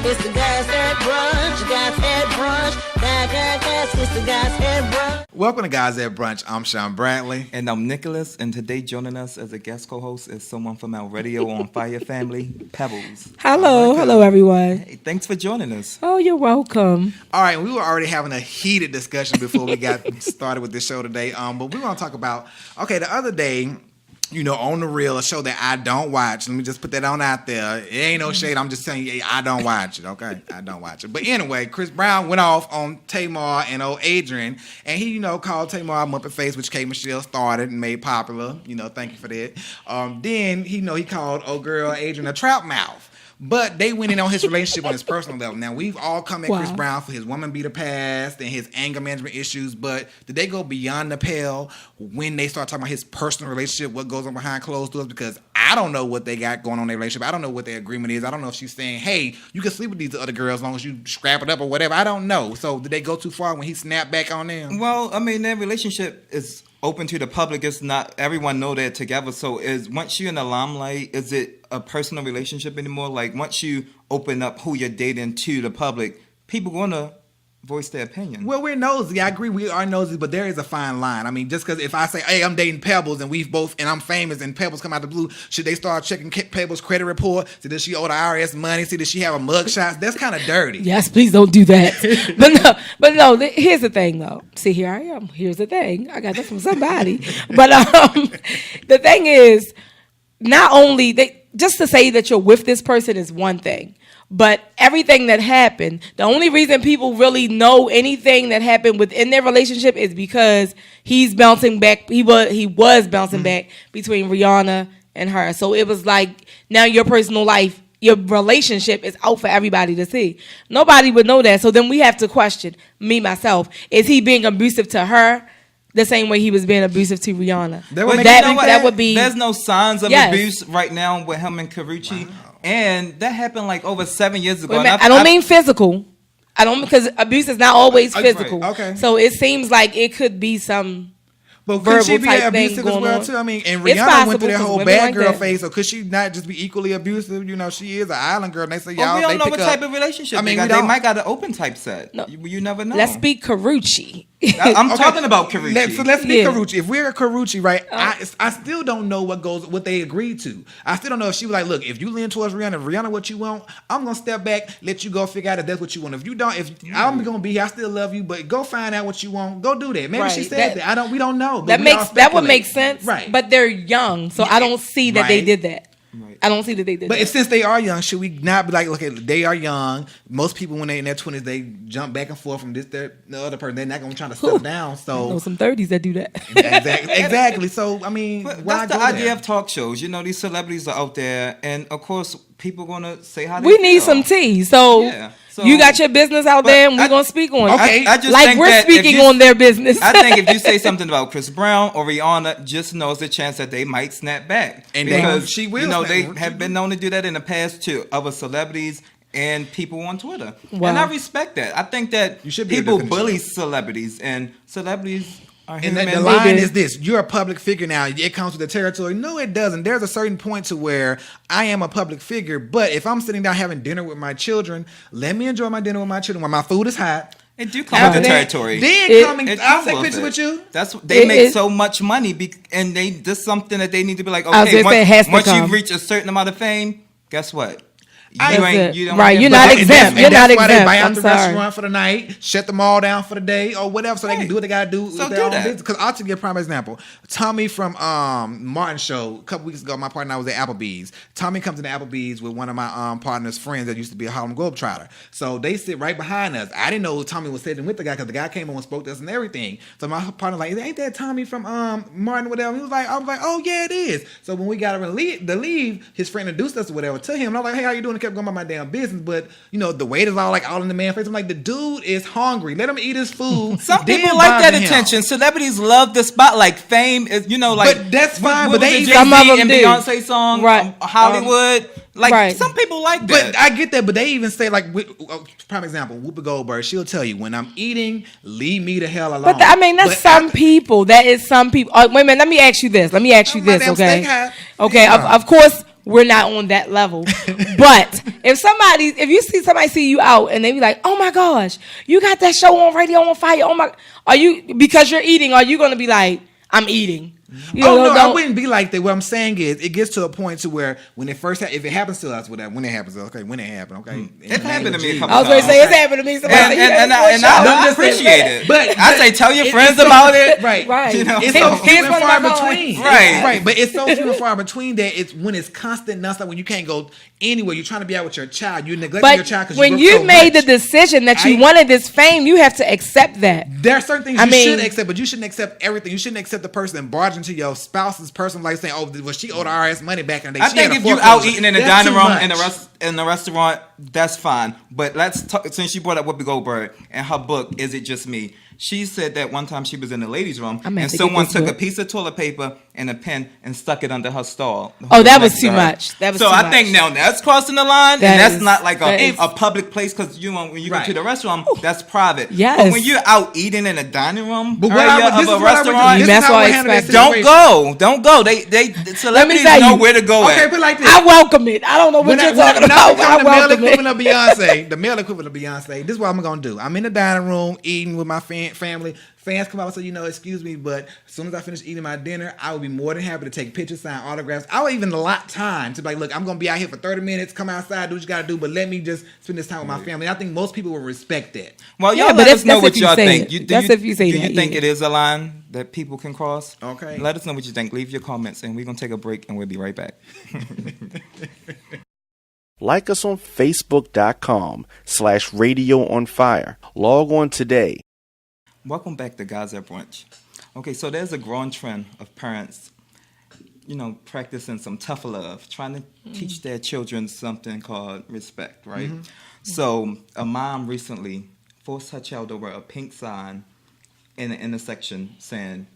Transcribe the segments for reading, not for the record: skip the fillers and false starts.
It's the Guys At Brunch. Guys At Brunch. Guys. It's the Guys At Brunch. Welcome to Guys At Brunch. I'm Sean Brantley. And I'm Nicholas. And today joining us as a guest co-host is someone from our Radio on Fire family, Pebbles. Hello everyone. Hey, thanks for joining us. Oh, you're welcome. All right, we were already having a heated discussion before we got started with this show today. But we want to talk about, the other day, on the real, a show that I don't watch. Let me just put that on out there. It ain't no shade. I'm just telling you, I don't watch it, okay? I don't watch it. But anyway, Chris Brown went off on Tamar and old Adrian, and he, called Tamar a Muppet Face, which K. Michelle started and made popular. Thank you for that. Then, he called old girl Adrian a trap mouth. But they went in on his relationship on his personal level. Now, we've all come at Chris Brown for his woman beater past and his anger management issues, but did they go beyond the pale when they start talking about his personal relationship, what goes on behind closed doors? Because I don't know what they got going on in their relationship. I don't know what their agreement is. I don't know if she's saying, hey, you can sleep with these other girls as long as you scrap it up or whatever. I don't know. So did they go too far when he snapped back on them? Well, their relationship is open to the public. It's not everyone know they're together. So once you're in the limelight, is it a personal relationship anymore? Like once you open up who you're dating to the public, people gonna voice their opinion. Well, we're nosy. I agree, we are nosy, but there is a fine line. Just because if I say, hey, I'm dating Pebbles and I'm famous and Pebbles come out the blue, should they start checking Pebbles' credit report? See, does she owe the IRS money? See, does she have a mugshot? That's kind of dirty. Yes, please don't do that. but no, here's the thing though. See, here I am. Here's the thing. I got that from somebody. But the thing is, not only just to say that you're with this person is one thing. But everything that happened, the only reason people really know anything that happened within their relationship is because he's bouncing back. He was bouncing back between Rihanna and her. So it was like now your personal life, your relationship is out for everybody to see. Nobody would know that. So then we have to question, me, myself, is he being abusive to her the same way he was being abusive to Rihanna? That would be. There's no signs of abuse right now with him and Karrueche. Wow. And that happened like over 7 years ago. I don't mean physical. Because abuse is not always physical. Right. Okay. So it seems like it could be some. But could she be abusive as well too? And Rihanna went through that whole bad girl phase. So could she not just be equally abusive? She is an island girl. And they say we don't know what type of relationship. They might got an open type set. No. You never know. Let's speak Karrueche. I'm talking about Karrueche. So let's speak Karrueche. If we're a Karrueche, right? I still don't know what they agreed to. I still don't know if she was like, look, if you lean towards Rihanna, if Rihanna what you want, I'm gonna step back, let you go figure out if that's what you want. If you don't, I'm gonna be here, I still love you, but go find out what you want. Go do that. Maybe she said that. We don't know. That would make sense. Right. But they're young, so I don't see that they did that. Right. I don't see that they did that. But since they are young, should we not be like, okay, they are young. Most people, when they're in their 20s, they jump back and forth from this, the other person. They're not going to try to settle down. So I know some 30s that do that. Exactly. So, why that's the idea of talk shows. These celebrities are out there, and of course, people going to say how they We feel. need some tea. So you got your business out there, and we're going to speak on it. Okay. I just like think we're speaking on their business. I think if you say something about Chris Brown or Rihanna, just know there's a chance that they might snap back. And because she will. They have been known to do that in the past to other celebrities and people on Twitter. Wow. And I respect that. I think that people bully celebrities, and celebrities are human. And the line is this: you're a public figure now. It comes with the territory. No, it doesn't. There's a certain point to where I am a public figure, but if I'm sitting down having dinner with my children, let me enjoy my dinner with my children when my food is hot. It do come with the territory. Then I'll take pictures with you. They make so much money, and that's something that they need to be like, okay, once you reach a certain amount of fame, guess what? You're not exempt. You're not exempt. They buy out the restaurant for the night, shut them all down for the day, or whatever, so they can do what they gotta do. So do that. Because I'll give you a prime example. Tommy from Martin's show a couple weeks ago. My partner and I was at Applebee's. Tommy comes to the Applebee's with one of my partner's friends that used to be a Harlem Globetrotter. So they sit right behind us. I didn't know Tommy was sitting with the guy because the guy came on and spoke to us and everything. So my partner was like, "Ain't that Tommy from Martin? Whatever." I was like, "Oh yeah, it is." So when we got to leave, his friend introduced us or whatever to him. And I was like, "Hey, how you doing?" Kept going about my damn business, but the waiter's all in the man's face. I'm like, the dude is hungry. Let him eat his food. Some people like that attention. Celebrities love the spotlight. Fame is, But that's fine. But they some of them and Beyonce song, right? Hollywood. Some people like that. But I get that. But they even say prime example, Whoopi Goldberg. She'll tell you when I'm eating, leave me the hell alone. But that's some people. That is some people. Wait a minute. Let me ask you this. Okay. Okay. Yeah. Of course. we're not on that level. But if you see somebody see you out and they be like, oh my gosh, you got that show on Radio on Fire. Oh my, because you're eating, are you going to be like, I'm eating? I wouldn't be like that. What I'm saying is, it gets to a point to where when it first, if it happens to us, whatever, when it happens, okay, when it happened, okay, it happened to me a couple times. I was going to say it's happened to me. And I appreciate it. But I say, tell your friends about it. Right. You know, it's so few and far between. Right. But it's so few and far between that it's when it's constant nonstop, when you can't go anywhere. You're trying to be out with your child. You're neglecting your child because when you made the decision that you wanted this fame, you have to accept that. There are certain things you should accept, but you shouldn't accept everything. You shouldn't accept the person barging into your spouse's personal life saying, "Oh, well, she owed our ass money back in the day." I think if you out eating in the dining room in the restaurant, that's fine. But let's talk. Since you brought up Whoopi Goldberg and her book, Is It Just Me? She said that one time she was in the ladies' room and someone took a piece of toilet paper and a pen and stuck it under her stall. Oh, that was too much. So I think now that's crossing the line, and that's not like a public place because when you go to the restaurant, that's private. Yes. But when you're out eating in a dining room of a restaurant, that's why I expect. Don't go. They celebrities know where to go. Okay, but like this, I welcome it. I don't know what you're talking about. I welcome it. The male equivalent of Beyonce. This is what I'm gonna do. I'm in the dining room eating with my family. Fans come out and say, excuse me, but as soon as I finish eating my dinner, I would be more than happy to take pictures, sign autographs. I would even allot time to be like, look, I'm going to be out here for 30 minutes, come outside, do what you got to do, but let me just spend this time with my family. I think most people will respect that. Well, y'all let us know what y'all think. Do you think it is a line that people can cross? Okay. Let us know what you think. Leave your comments, and we're going to take a break, and we'll be right back. Like us on Facebook.com/Radio on Fire. Log on today. Welcome back to Guys At Brunch. Okay, so there's a growing trend of parents, practicing some tough love, trying to teach their children something called respect, right? Mm-hmm. So a mom recently forced her child to wear a pink sign in the intersection saying,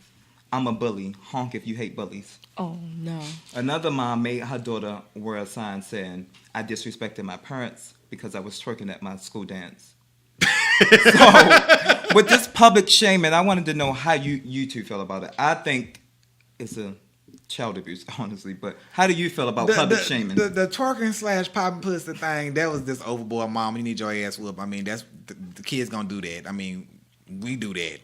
"I'm a bully, honk if you hate bullies." Oh, no. Another mom made her daughter wear a sign saying, "I disrespected my parents because I was twerking at my school dance." So, with this public shaming, I wanted to know how you two feel about it. I think it's a child abuse, honestly, but how do you feel about public shaming? The twerking / popping pussy thing, that was just overboard, mom. You need your ass whooped. I mean, that's the kids gonna do that. I mean, we do that.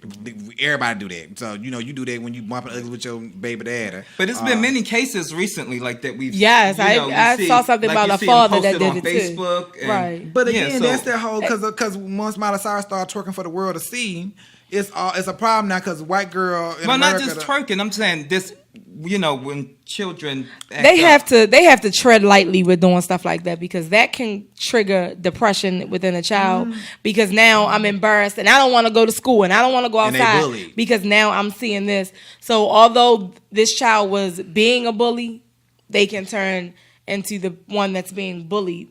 Everybody do that. So, you do that when you bumping ugly with your baby daddy. But it's been many cases recently like that we've... Yes, I saw something about a father that did it Facebook too. Right. But again, that's that whole... Because once Miley Cyrus started twerking for the world to see, it's a problem now because white girl in America... not just twerking. I'm saying this... when children they have to tread lightly with doing stuff like that because that can trigger depression within a child because now I'm embarrassed and I don't want to go to school and I don't want to go outside because now I'm seeing this. So although this child was being a bully, they can turn into the one that's being bullied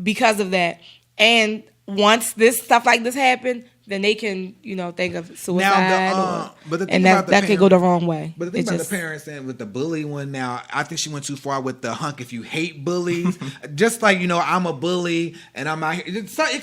because of that. And once this stuff like this happened, then they can, think of suicide, that could go the wrong way. But the thing about the parents and with the bully one now, I think she went too far with the hunk if you hate bullies. Just like, I'm a bully and I'm out here. It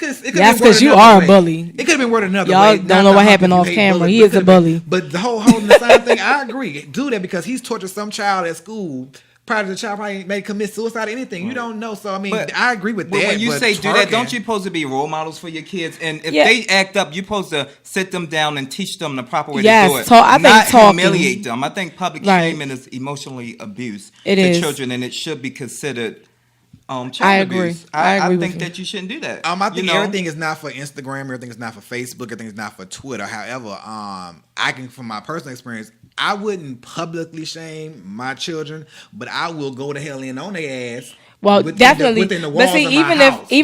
could that's because you are a bully. It could have been worded another way. Y'all don't know what happened off camera. He is a bully. But the whole holding the sign thing, I agree. Do that because he's tortured some child at school. Prior to the child probably may commit suicide or anything. You don't know. So, I mean, I agree with that. When you say do that, don't you supposed to be role models for your kids? And if they act up, you're supposed to sit them down and teach them the proper way to do it. I think not talking. Humiliate them. I think public shaming is emotionally abuse to children, and it should be considered child abuse. I think that you shouldn't do that. I think everything is not for Instagram. Everything is not for Facebook. Everything is not for Twitter. However, I can, from my personal experience, I wouldn't publicly shame my children, but I will go to hell in on their ass. Well, definitely. But see, even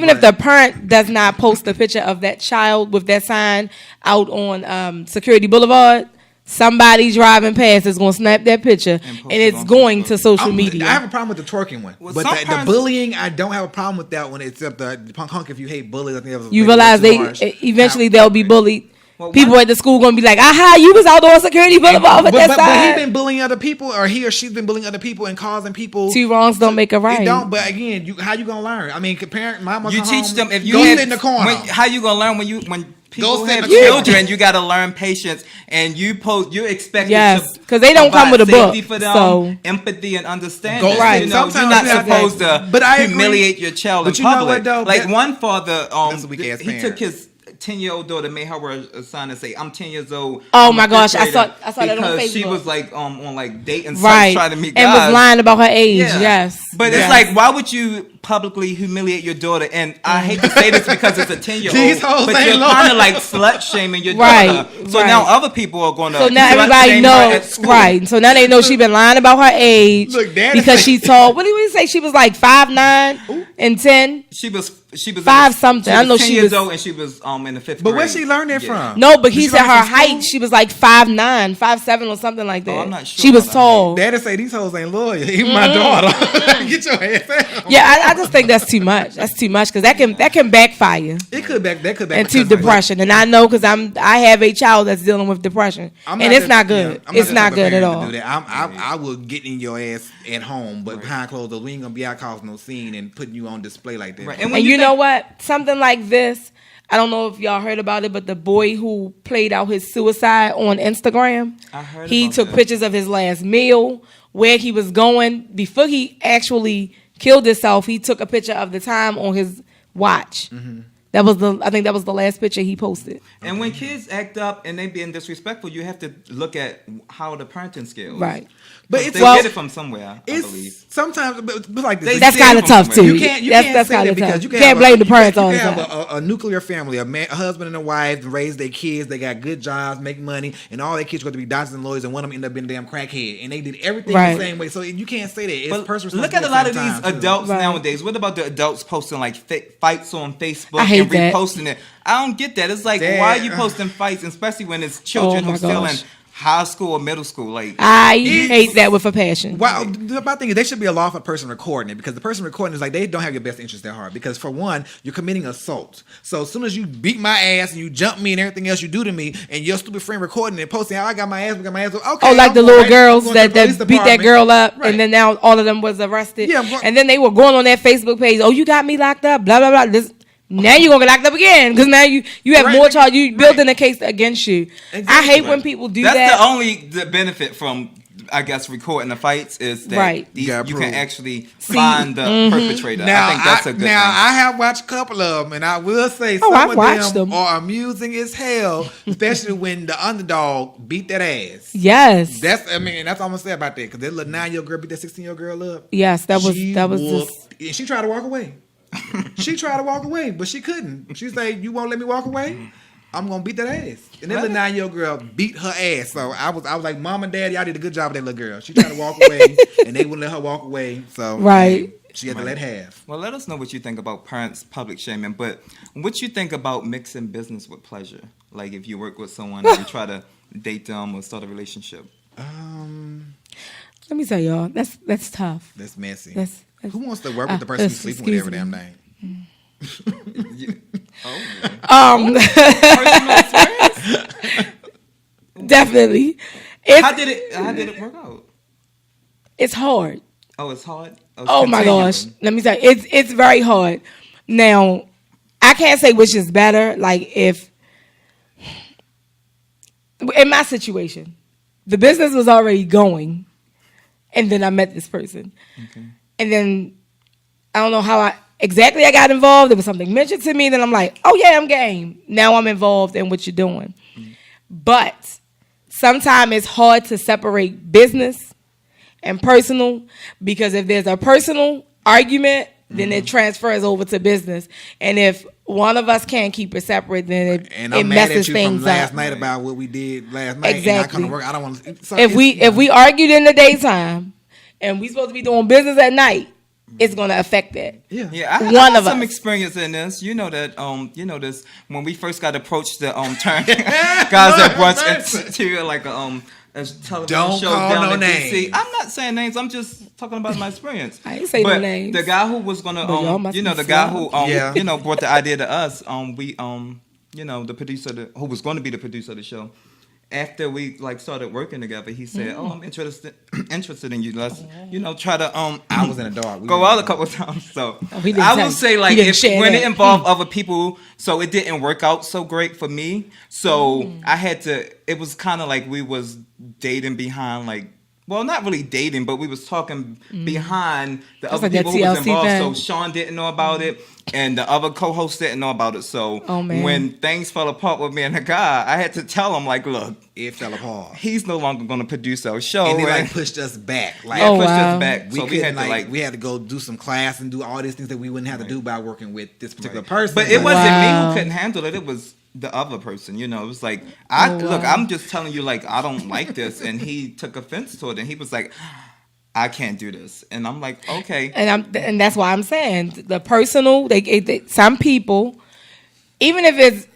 if the parent does not post a picture of that child with that sign out on Security Boulevard, somebody driving past is going to snap that picture and it's going to social media. I have a problem with the twerking one. But the bullying, I don't have a problem with that one, except the punk hunk if you hate bullies. I think that was you realize eventually they'll be bullied. Well, people at the school going to be like, aha, you was out on Security Boulevard with that sign. But he's been bullying other people, or he or she's been bullying other people and causing people. Two wrongs don't make a right. It don't, but again, how you going to learn? I mean, mama you teach them if you go sit in the corner. How you going to learn when people send have a call. children, you got to learn patience, and you're expected Yes, to 'cause they don't come provide with a book, safety for them, so- empathy and understanding. Go- Right. You know, you're Sometimes not you have to- supposed to But I agree. humiliate your child But in you know public. what, though? Like That- one father, That's a weak-ass he parent. took his 10-year-old daughter, made her wear a sign and say, "I'm 10 years old." Oh I'm my a gosh, fifth I saw grader," that on because she Facebook. was like on like dating sites Right. trying to meet And guys. was lying about her age. Yeah. Yes. But Yes. it's like, why would you publicly humiliate your daughter? And I hate to say this because it's a 10-year-old, These hoes but ain't you're loyal. kind of like slut shaming your Right, daughter. So right. now other people are going to. So now everybody knows, right? So now they know she been lying about her age Look, Daddy because say- she told. What did we say? She was like 5'9" and 10. She was Five something. I know 10 she years was- old, and she was in the 5th But grade. where she learned that Yeah. from? No, but he Did she said learn her from school? height. She was like 5'9", 5'7", or something like that. I'm not sure She was about her tall. Daddy say these hoes ain't loyal. Even my daughter. Get your ass out. Yeah, I just think that's too much. That's too much because that can backfire It could back. That could back into because of- depression. And I know because I have a child that's dealing with depression, I'm and it's the- not good. yeah, I'm It's the not type of good at parent all. to do that. I will get in your ass at home, but behind closed doors, we ain't gonna be out causing no scene and putting you on display like that. Right. And when you know think- what? Something like this, I don't know if y'all heard about it, but the boy who played out his suicide on Instagram, I heard he about took that. pictures of his last meal, where he was going. Before he actually killed himself, he took a picture of the time on his watch. Mm-hmm. I think that was the last picture he posted. And when kids act up and they being disrespectful, you have to look at how the parenting skills. Right. But But it's they well- get it from somewhere, I believe. it's sometimes, but like this. They That's steal kind of from tough somewhere. too. You can't. You that's can't that's say kind that of because tough. you You can't have blame the parents you all the have time. a nuclear family, a husband and a wife, raise their kids. They got good jobs, make money, and all their kids go to be doctors and lawyers, and one of them end up being a damn crackhead, and they did everything Right. the same way. So you can't say that. It's But personal. look at a lot of these responsibility at the same adults Right. nowadays. What about the adults posting like fights on Facebook I hate and that. reposting it? I don't get that. It's like, That- why are you posting fights, especially when it's children Oh my who's still in gosh. high school or middle school? Like, I hate that with a passion. Well, my thing is, they should be a lawful person recording it because the person recording is like they don't have your best interest at heart. Because for one, you're committing assault. So as soon as you beat my ass and you jump me and everything else you do to me, and your stupid friend recording it, posting how I got my ass, okay. Oh, like I'm the going little right- girls I'm going to that the police beat that department. girl up, Right. and then now all of them was arrested. Yeah, I'm going- and then they were going on their Facebook page. Oh, you got me locked up. Blah blah blah. Now you're gonna get locked up again because now you have Right. more charge. You Right. building a case against you. I Exactly. hate when people do that's that. the only benefit from, I guess, recording the fights is that Right. these, You you gotta can prove. actually find the perpetrator. Now, I think that's a good thing. I have watched a couple of them, and I will say Oh, some I've of watched them them. are amusing as hell, especially when the underdog beat that ass. Yes. That's all I'm gonna say about that because that little 9-year-old girl beat that 16-year-old girl up. Yes, that was She just whooped- and she tried to walk away. She tried to walk away, but she couldn't. She said, "You won't let me walk away? I'm gonna beat that ass." And that little 9-year-old girl beat her ass. So I was like, "Mom and Dad, y'all did a good job with that little girl." She tried to walk away, and they wouldn't let her walk away. So Right. she had to let half. Well, let us know what you think about parents public shaming, but what you think about mixing business with pleasure? Like if you work with someone and you try to date them or start a relationship. Let me tell y'all, that's tough. That's messy. That's Who wants to work with the person who's sleeping with every excuse damn me. day? Definitely. How did it work out? It's hard. Oh, it's hard. Oh my gosh. Let me tell you, it's very hard. Now, I can't say which is better. Like if in my situation, the business was already going, and then I met this person. Okay. And then I don't know how I got involved. There was something mentioned to me. Then I'm like, oh yeah, I'm game. Now I'm involved in what you're doing. But sometimes it's hard to separate business and personal because if there's a personal argument, then it transfers over to business. And if one of us can't keep it separate, then And it I'm mad messes at you things from last up. night about what we did last night. Exactly. And I come to work. I don't want to. So If we argued in the daytime and we supposed to be doing business at night, it's going to affect that. yeah. Yeah, I One had of some us. experience in this. You know that. You know this when we first got approached to turn Guys At Brunch into like a television Don't show call down no in DC. names. I'm not saying names. I'm just talking about my experience. I ain't say no But names. The guy who was gonna, But y'all must you know, be the guy who, slow. Yeah. you know, brought the idea to us. We, you know, the producer who was going to be the producer of the show. after we like started working together, he said, "Oh, I'm interested in you. Let's try to I was in the dark. go out a couple of times." So he didn't I tell will you. say He like didn't if share when that. it involved other people, so it didn't work out so great for me. So I had to. It was kind of like we was dating behind like. Well, not really dating, but we was talking behind the other like that people who was TLC involved. thing. So Sean didn't know about it, and the other co-host didn't know about it. So Oh, man. when things fell apart with me and the guy, I had to tell him like, look, It fell apart. he's no longer going to produce our show. And they like and- pushed us back. Like Oh, pushed wow. us back. we So we had couldn't to like. we had to go do some class and do all these things that we wouldn't have to do by working with this particular person. But it wasn't me Wow. who couldn't handle it. It was the other person. It was like look. wow. I'm just telling you, like I don't like this, and he took offense to it, and he was like, I can't do this, and I'm like, okay. And that's why I'm saying the personal. They some people, even if it's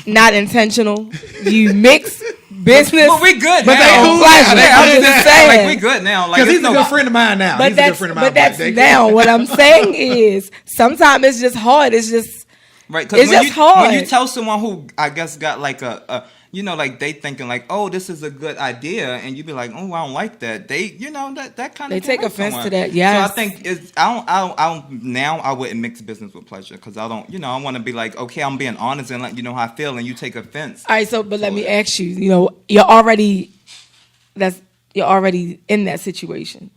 not intentional, you mix business. But we good but now. they cool pleasure. now. I'm just saying. Like we good now. Like because it's he's a no good friend of mine now. But He's a good friend of mine. that's They- now. What I'm saying is sometimes it's just hard. It's just right. It's Because just hard. when you tell someone who I guess got like a like they thinking like, oh, this is a good idea, and you be like, oh, I don't like that. They, that kind They of take offense to that, yes. So I think it's I don't now I wouldn't mix business with pleasure because I don't I want to be like, okay, I'm being honest and let you know how I feel, and you take offense. all right. So, but let me ask you. You're already in that situation.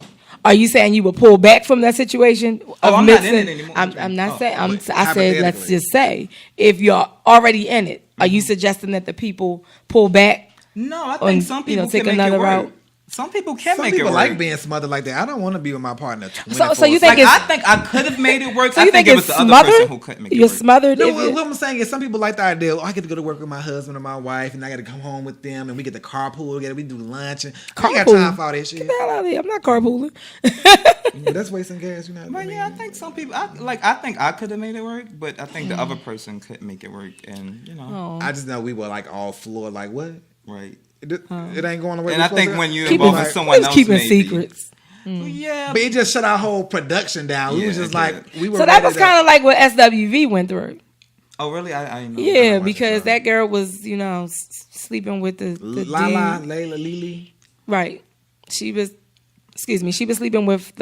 Are you saying you would pull back from that situation? Oh, I'm not in it anymore. I'm not saying. but I said let's hypothetically. just say if you're already in it, are you suggesting that the people pull back? No, I Or, think some people take can make another it work. route. Some people can Some make people it work. like being smothered like that. I don't want to be with my partner. So you think Like it's I think I could have made it work. so I you think it it's was the other person smothered? who couldn't make it You're work. smothered. No, if you- what I'm saying is some people like the idea. Oh, I get to go to work with my husband or my wife, and I got to come home with them, and we get to carpool together. We do lunch, and I ain't got Carpool. time for all that shit. Get the hell out of here. I'm not carpooling. But that's wasting gas, you know. But yeah, I think some people. I think I could have made it work, but I think the other person couldn't make it work, and Oh. I just know we were like all floored, like what? right. It ain't going away. And I think when you Keeping- involve someone we was else, keeping maybe. secrets. Yeah, but it just shut our whole production down. We Yeah, was just it like did. we were. So that ready was to- kind of like what SWV went through. oh really? I didn't know. Yeah, because that girl was, sleeping with the Lala, dude. Layla, Lily. Right. She was sleeping with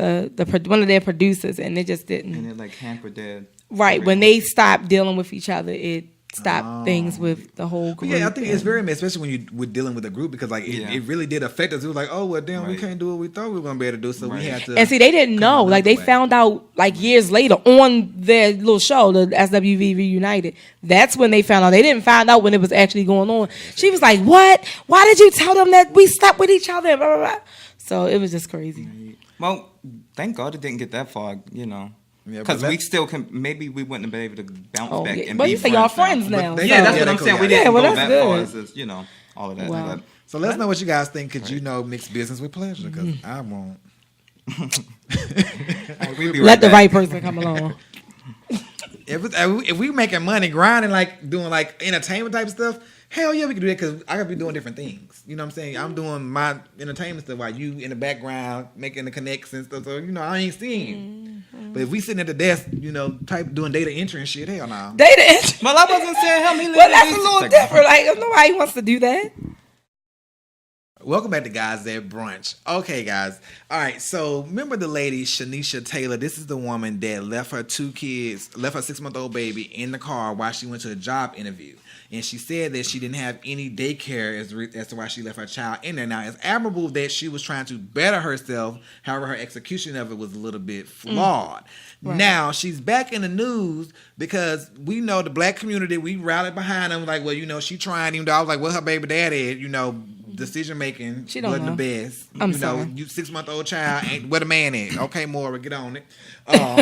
one of their producers, and it just didn't. and it like hampered their Right. When they stopped dealing with each other, it stopped things with the whole But group. yeah, I think it's and- very, especially when you were dealing with a group, because like Yeah. it really did affect us. It was like, oh well, damn, we Right. can't do what we thought we were gonna be able to do, so we Right. had to. And see, they didn't know. come Like they another way. found out like years later on their little show, the SWV Reunited. That's when they found out. They didn't find out when it was actually going on. She was like, "What? Why did you tell them that we slept with each other?" Blah, blah, blah. So it was just crazy. Well, thank God it didn't get that far. Yeah, Because but we that- still can. Maybe we wouldn't have been able to bounce Oh, back. yeah. And But be you say y'all friends now. But they- Yeah, that's Yeah, what they I'm saying. cool, We yeah. didn't Yeah, well, go that's that far. good. As this, all of that. Wow. But- So let us know what you guys think. Could you mix business with pleasure? Because I won't. we'll be Let the back. right person come along. If we making money, grinding, like doing like entertainment type stuff, hell yeah, we can do that. Because I gotta be doing different things. You know what I'm saying? I'm doing my entertainment stuff while you in the background making the connects and stuff. So I ain't seeing. But if we sitting at the desk, type doing data entry and shit, hell no. They didn't. Well, I wasn't saying help me. Well, that's a little different. Like nobody wants to do that. Welcome back to Guys At Brunch. Okay, guys. All right, so remember the lady, Shanice Taylor. This is the woman that left her 6-month-old baby in the car while she went to a job interview. And she said that she didn't have any daycare as to why she left her child in there. Now, it's admirable that she was trying to better herself. However, her execution of it was a little bit flawed. Right. Now, she's back in the news because we know the black community, we rallied behind them. Like, well, she trying, even though I was like, well, her baby daddy, decision making wasn't the best. I'm sorry. You 6-month-old child ain't where the man is. Okay, Maura, get on it. Now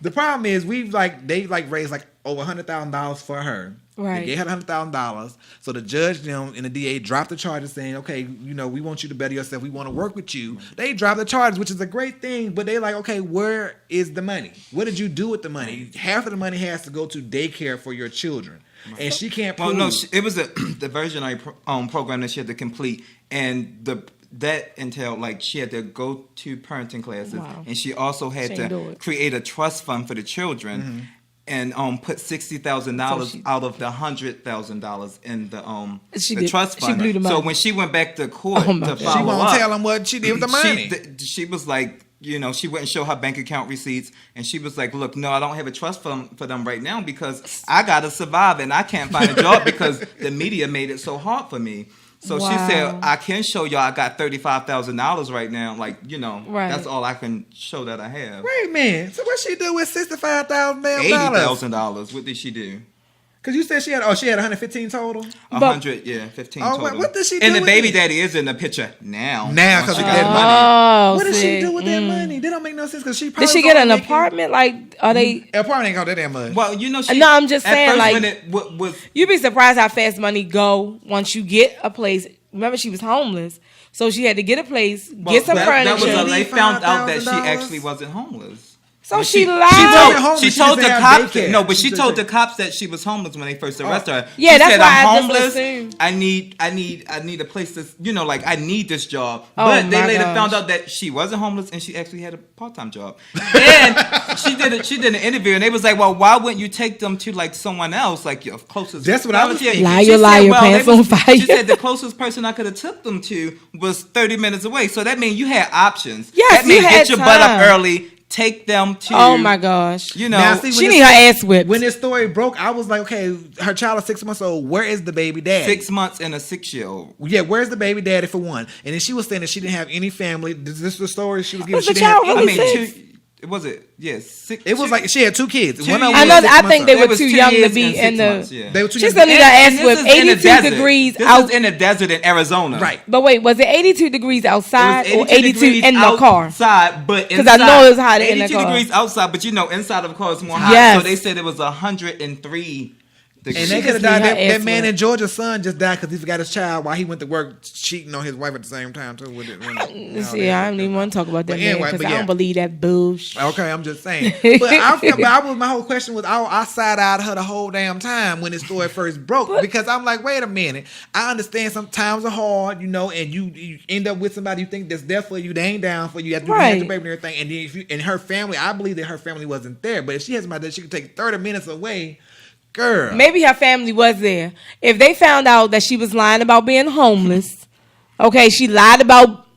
the problem is they raised like over $100,000 for her. Right. They gave her $100,000. So the judge and the DA dropped the charges saying, okay, we want you to better yourself. We want to work with you. They dropped the charges, which is a great thing, but they like, okay, where is the money? What did you do with the money? Half of the money has to go to daycare for your children. And she can't prove. Well, no, it was the diversionary program that she had to complete, and that entailed like she had to go to parenting classes, Wow. and she also had She ain't do to it. create a trust fund for the children. and put $60,000 out of the $100,000 in the trust She fund. blew the money. So when she went back to court Oh, my to God. follow She won't up, tell him what she did with the money. She was like, she wouldn't show her bank account receipts, and she was like, "Look, no, I don't have a trust fund for them right now because I gotta survive, and I can't find a job because the media made it so hard for me." So she said, "I can show y'all I got $35,000 right now. Like, Right. that's all I can show that I have." Wait a minute. So what she do with $65,000? $80,000. What did she do? Because you said she had 115 total. 100, 15 Oh, total. what did she do And the with baby it? daddy is in the picture now. Now, Once 'cause she of got that money. Oh, What did she see. do with that money? That don't make no sense because she probably Did she was get only an making- apartment? Like, are they? Apartment ain't gonna do that much. Well, she, No, I'm just at saying, first like- when it was You'd be surprised how fast money go once you get a place. Remember, she was homeless, so she had to get a place, get some that furniture. was they found out that she $85,000? actually wasn't homeless. so When she lied. wasn't homeless. She She told just the had cops. daycare. No, but She she just told said- the cops that she was homeless when they first arrested her. Yeah, she that's said, why I'm I just homeless. assumed. I need a place to, like I need this job. Oh, But they my later gosh. found out that she wasn't homeless and she actually had a part-time job. And she did an interview and they was like, well, why wouldn't you take them to like someone else, like your closest? That's what I was relative? thinking. Liar, She said, liar, well, pants they was- on fire. She said the closest person I could have took them to was 30 minutes away. So that means you had options. Yes, that means you had get your butt up time. early. Take them to. Oh my gosh. Now, see, She when need this- her ass whipped. When this story broke, I was like, okay, her child is 6 months old. Where is the baby daddy? 6 months and a 6-year-old. Yeah, where's the baby daddy for one? And then she was saying that she didn't have any family. Is this the story she was giving? Was She the didn't have child any- really sick? Was it? Yes. 6. It was like she had 2 kids. Two One of them years. was I know. 6 I months think they old. were It was too 2 young to years be and 6 in the. months, yeah. They were too She's young. gonna need her ass this whipped. is in the 82 desert. degrees This out. is in the desert in Arizona. Right. But wait, was it 82 degrees outside It was or 82 degrees in the car? outside, but 'Cause I know it was hot in the 82 car. degrees outside, but inside of the car is more hot. Yes. So they said it was 103 degrees. And they She could have just died. need her That ass man whipped. in Georgia's son just died because he forgot his child while he went to work cheating on his wife at the same time too. With it, See, I don't even want to talk about that But man anyway, because but I yeah. don't believe that bullshit. Okay, I'm just saying. But my whole question was, I side-eyed her the whole damn time when this story first broke because I'm like, wait a minute. I understand some times are hard, and you end up with somebody you think that's there for you, they ain't down for you. You have to Right. have the baby and everything. And then and her family, I believe that her family wasn't there. But if she had somebody that she could take 30 minutes away, girl. Maybe her family was there. If they found out that she was lying about being homeless, okay, she lied about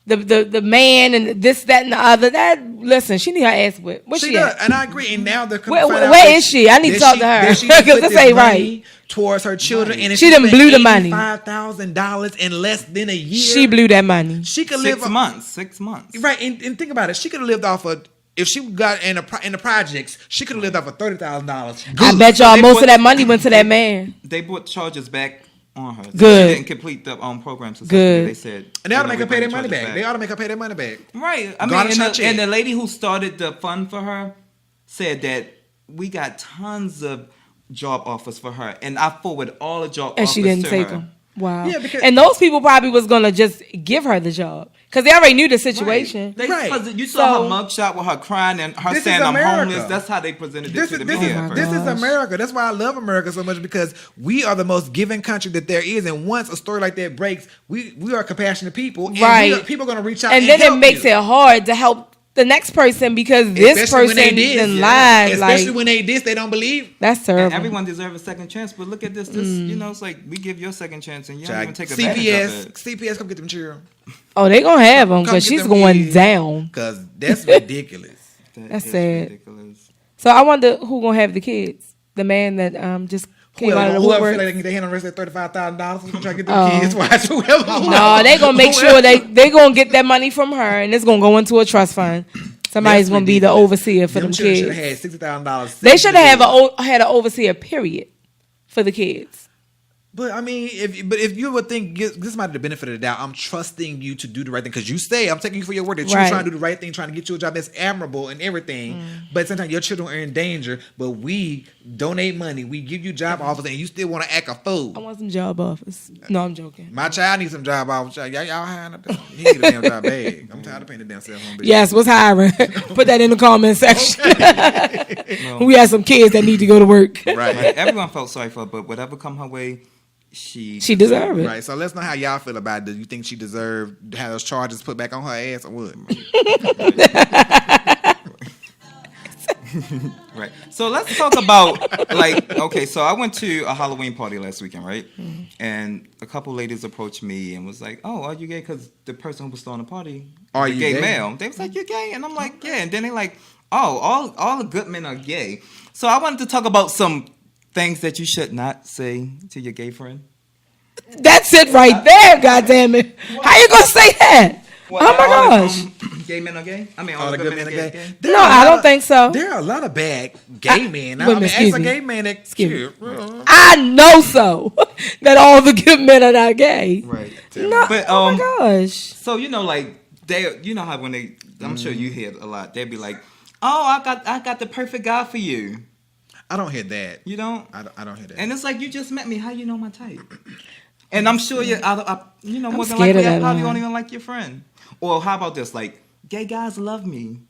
the man and this, that, and the other. Listen, she need her ass whipped. Where She she does, at? and I agree. And now they're Where- find out where that is she? I need to that talk to her, that she 'cause put this this ain't money right. towards her children, and if She done spent blew the money. $85,000 in less than a year. She blew that money. She could live 6 months. 6 months. right. And think about it. She could have lived off of. If she got in the projects, she could have lived off of $30,000. I bet y'all they most put- of that money went to that man. They brought charges back on her. So Good. She didn't complete the program successfully. Good. They said. And they ought to make her pay their bring money charges back. They ought to make her pay their money back. Right. I Gotta mean, touch it. and the lady who started the fund for her said that we got tons of job offers for her, and I forwarded all the job And offers she didn't to take her. them. Wow. Yeah, because- and those people probably was gonna just give her the job because they already knew the situation. Right. Right. 'Cause you saw So- her mugshot with her crying and her This saying, is I'm America. homeless. That's how they presented it This to is the this media. is at this first. is America. That's why I love America so much because we are the most giving country that there is. And once a story like that breaks, we are compassionate people. And Right. people are going to reach out And then it help makes you. it hard to help the next person because this Especially when person they diss, then yeah. lied. Especially Like when they diss, they don't believe. that's And terrible. everyone deserves a second chance, but look at this. It's like we give you a second chance and you don't even take advantage CPS, of it. CPS, come get them children. Oh, they gonna have them Come because get she's them going kids. down. Because that's ridiculous. That's is sad. ridiculous. So I wonder who gonna have the kids. The man that just came out of the Whoever woodwork. feel like they hand on the rest of that $35,000, who's going to try to get them kids? Watch whoever. No, they gonna make sure they gonna get that money from her, and it's gonna go into a trust fund. Somebody's That's gonna be the ridiculous. overseer for them children kids. should have had $60,000. They should have had an overseer, period, for the kids. But I mean, if you would think, this might be the benefit of the doubt. I'm trusting you to do the right thing because you say I'm taking you for your word that you're Right. trying to do the right thing, trying to get you a job that's admirable and everything. But sometimes your children are in danger. But we donate money, we give you job offers, and you still want to act a I fool. want some job offers. No, I'm joking. My child needs some job offers. Y'all hiring up. He need a damn job bag. I'm tired of paying the damn cell phone bill. Yes, what's hiring? Put that in the comment section. We have some kids that need to go to work. Right. Like, everyone felt sorry for her, but whatever come her way, she deserved it. Right, so let's know how y'all feel about it. Do you think she deserved to have those charges put back on her ass or what? Right. So let's talk about okay. So I went to a Halloween party last weekend, right? Mm-hmm. And a couple ladies approached me and was like, "Oh, are you gay?" Because the person who was throwing the party, are the you gay male? They was like, "You're gay," and I'm like, "Yeah." And then they like, "Oh, all the good men are gay." So I wanted to talk about some things that you should not say to your gay friend. That's it right there. God damn it! How you gonna say that? Well, oh my gosh. Gay men are gay? I mean, all the good men are gay. No, I don't think so. There are a lot of bad gay men. Women, as a gay man, I know so that all the good men are not gay. Right. No, but, oh my gosh. So you know how when they, I'm sure you hear it a lot. They'd be like, "Oh, I got the perfect guy for you." I don't hear that. You don't? I don't hear that. And it's like, you just met me. How you know my type? And I'm sure more I'm than likely, I probably line. won't even like your friend. Or how about this? Like, gay guys love me.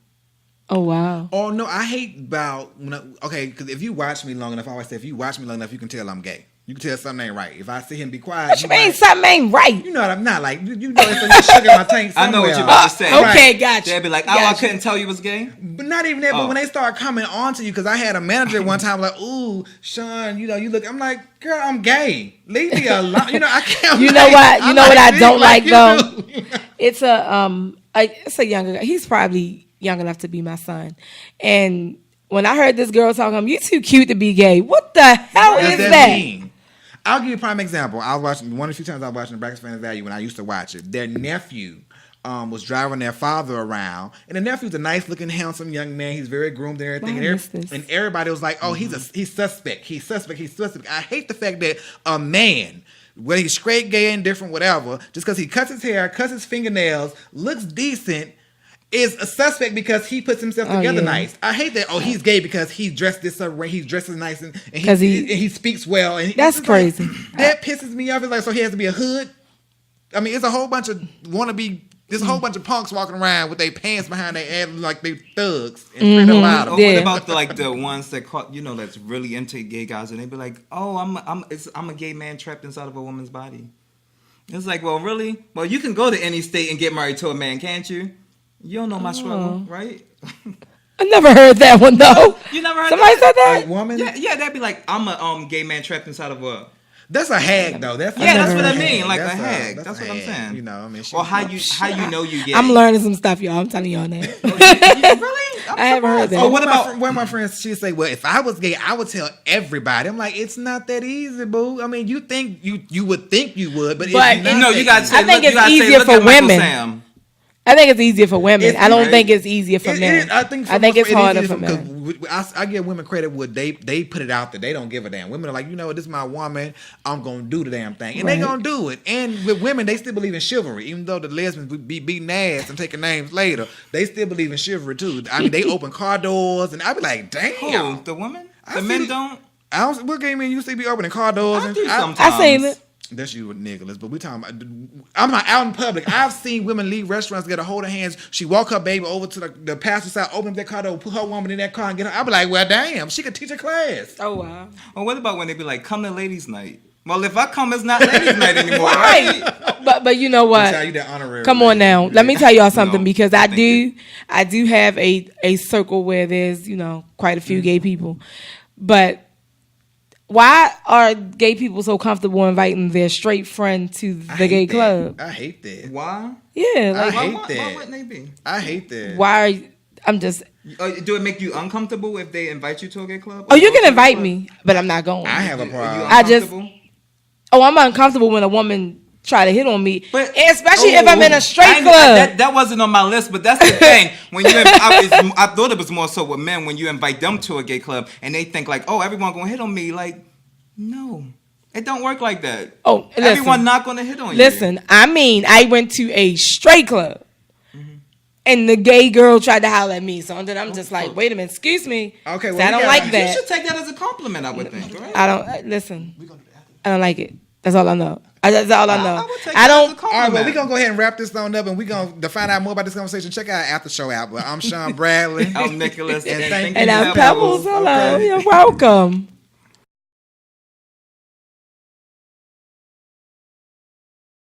Oh, wow. Oh, no, I hate about, because if you watch me long enough, I always say, if you watch me long enough, you can tell I'm gay. You can tell something ain't right. If I see him be quiet. What you mean something ain't right? You know what I'm not like. You know it's a little sugar in my tank somewhere. I know what you're about to say. Okay, gotcha. They'd be like, I couldn't tell you was gay. But not even that, but when they start coming on to you, because I had a manager one time like, "Ooh, Sean, you look," I'm like, "Girl, I'm gay. Leave me alone." I can't. You know what? You know what I don't like though? It's a younger guy. He's probably young enough to be my son. And when I heard this girl talking, "You too cute to be gay." What the hell is that? Mean? I'll give you a prime example. I was watching one of the few times I was watching the Breakfast Family Value when I used to watch it. Their nephew was driving their father around, and the nephew's a nice looking, handsome young man. He's very groomed and everything. And everybody was like, "Oh, he's suspect. He's suspect. He's suspect." I hate the fact that a man, whether he's straight, gay, indifferent, whatever, just because he cuts his hair, cuts his fingernails, looks decent, is a suspect because he puts himself together nice. I hate that. Oh, he's gay because he dressed this way. He dresses nice and he speaks well. And that's crazy. Like, that pisses me off. It's like, so he has to be a hood. I mean, it's a whole bunch of wannabe. There's a whole bunch of punks walking around with their pants behind their head like they thugs and What about the ones that caught that's really into gay guys and they be like, "Oh, I'm a gay man trapped inside of a woman's body." It's like, well, really? Well, you can go to any state and get married to a man, can't you? You don't know my struggle, right? I never heard that one though. You never heard somebody said that? A woman? Yeah, they'd be like, "I'm a gay man trapped inside of a." That's a hag though. That's what I mean. Like a hag. That's what I'm saying. You know, I mean, or how you know you gay. I'm learning some stuff, y'all. I'm telling y'all that. Really? I haven't heard that. Oh, what about one of my friends? She'd say, "Well, if I was gay, I would tell everybody." I'm like, "It's not that easy, boo. I mean, you think you would think you would, but if you got to say, I think it's easier for women. I think it's easier for women. I don't think it's easier for men. I think it's harder for men. I give women credit when they put it out there. They don't give a damn. Women are like, this is my woman. I'm going to do the damn thing. And they going to do it. And with women, they still believe in chivalry. Even though the lesbians be beating ass and taking names later, they still believe in chivalry too. I mean, they open car doors. And I be like, damn. Who? The women? The men don't? What gay men used to be opening car doors? I seen it. That's you with Nicholas, but we talking about. I'm not out in public. I've seen women leave restaurants, get a hold of hands. She walk her baby over to the passenger side, open up that car door, put her woman in that car, and get her. I be like, well, damn, she could teach a class. Oh wow. Well, what about when they be like, come to ladies' night? Well, if I come, it's not ladies' night anymore, right? But you know what? Tell you that honorary come on now. Let me tell y'all something because I do have a circle where there's quite a few gay people, but. Why are gay people so comfortable inviting their straight friend to the gay club? I hate that. Why? Yeah, like, I hate that. Why wouldn't they be? I hate that. Why? I'm just. Do it make you uncomfortable if they invite you to a gay club? Oh, you can invite me, but I'm not going. I have a problem. I'm uncomfortable when a woman try to hit on me, but especially if I'm in a straight club. That wasn't on my list, but that's the thing. When I thought it was more so with men when you invite them to a gay club and they think like, oh, everyone gonna hit on me. Like, no, it don't work like that. Oh, listen, everyone not gonna hit on you. Listen, I mean, I went to a straight club. And the gay girl tried to holler at me, so then I'm just like, wait a minute, excuse me. Okay, well, I don't like that. You should take that as a compliment, I would think. Right? I don't listen. I don't like it. That's all I know. That's all I know. I don't. All right, well, we're going to go ahead and wrap this on up, and we're going to find out more about this conversation. Check out our after show out. I'm Sean Bradley. I'm Nicholas. and I'm Pebbles. Hello. Okay. You're welcome.